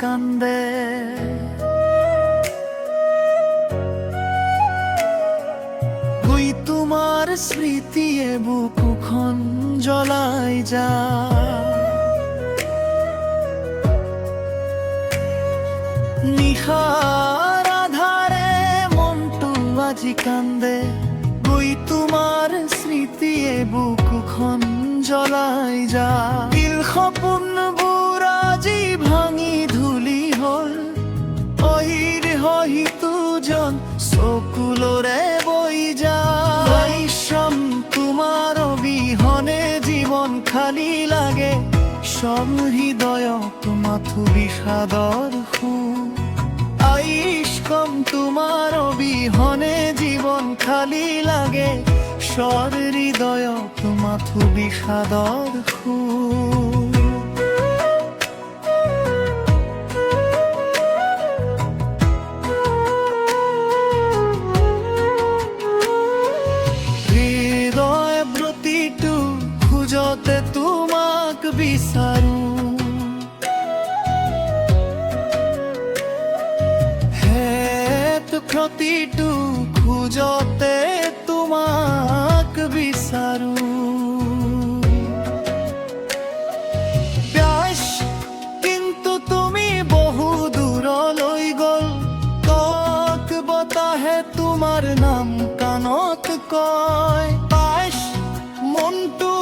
কান্দে। ওই তোমার স্মৃতিয়ে বুকুখন জ্বলাই যা। নিশার আধারে মনটো আজি কান্দে। ওই তোমার স্মৃতিয়ে বুকুখন জ্বলাই যা। দিল সপোনবোৰ আজি ভাঙি ধূলি হ'ল। অহিৰ হহিতুজন চকুলোৰে বৈ যায়। শ্যাম তোমাৰ অবিহনে জীৱন খালী লাগে। সব হৃদয়ত মাথো বিষাদৰ সুৰ। আইস্কম তোমাৰ অবিহনে জীৱন খালী লাগে। সব হৃদয়ত মাথো বিষাদৰ সুৰ। হৃদয় প্ৰতিটো খোজতে তোমাক বিচাৰো। প্ৰতিটো খোজতে তোমাক বিচাৰো। প্যাস কিন্তু তুমি বহু দূৰলৈ গ'ল। তক বতাহে তোমাৰ নাম কাণত কয়। পাইছ মনটো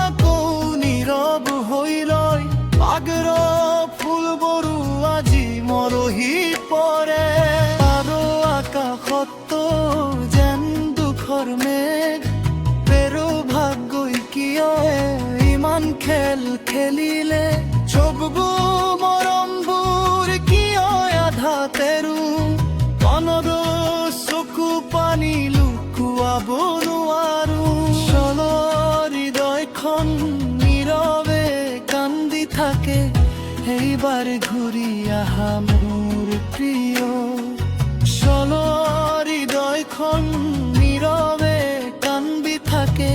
আকৌ নীৰৱ হৈ ৰয়। পাগৰৰ ফুলবোৰো আজি মৰহি পৰে। আকাশত যেন দুখৰ মেঘ। পেৰু ভাগ্যই কিয় ইমান খেল খেলিলে। চববোৰ মৰমবোৰ কিয় আধাতেৰু। মনৰ চকু পানী লুকুৱাব নোৱাৰো। চলৰ হৃদয়খন নীৰৱে কান্দি থাকে। এইবাৰ ঘূৰি আহা মোৰ প্ৰিয়। চলৰ হৃদয়খন নীৰৱে কান্দি থাকে।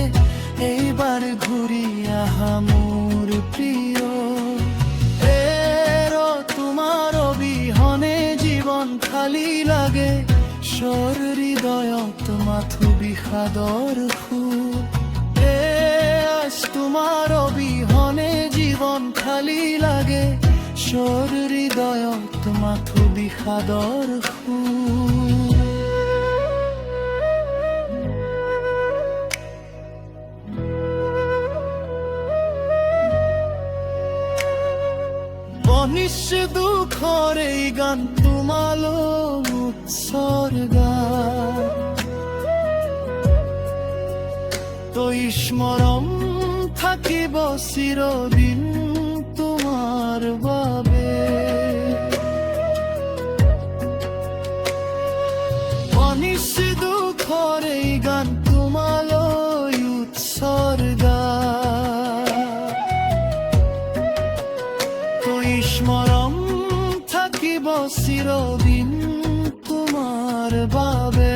এইবাৰ ঘূৰি আহা মোৰ প্ৰিয়। তোমাৰ অবিহনে জীৱন খালী লাগে। স্বৰ হৃদয়ত মাথো বিষাদৰ সুৰ। তোমাৰ অবিহনে জীৱন খালী লাগে। স্বৰ হৃদয়ত মাথো বিষাদৰ সুৰ। অনিশ্চ দুখৰ এই গান তোমালৈ উৎসৰ্গা। তই স্মৰণ থাকিব চিৰদিন তোমাৰ বাবে। অনিশ্চ দুখৰ এই গান তোমালৈ উৎসৰ্গা। তই স্মৰণ থাকিব চিৰদিন তোমাৰ বাবে।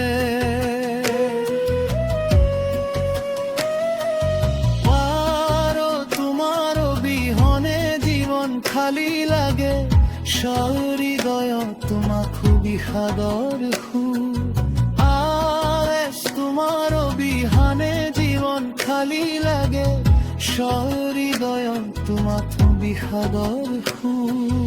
তোমাৰ অবিহনে জীৱন খালী লাগে। স্বৰ হৃদয়ত মাথো বিষাদৰ সুৰ। তোমাৰ অবিহনে জীৱন খালী লাগে। স্বৰ হৃদয়ত মাথো বিষাদৰ সুৰ।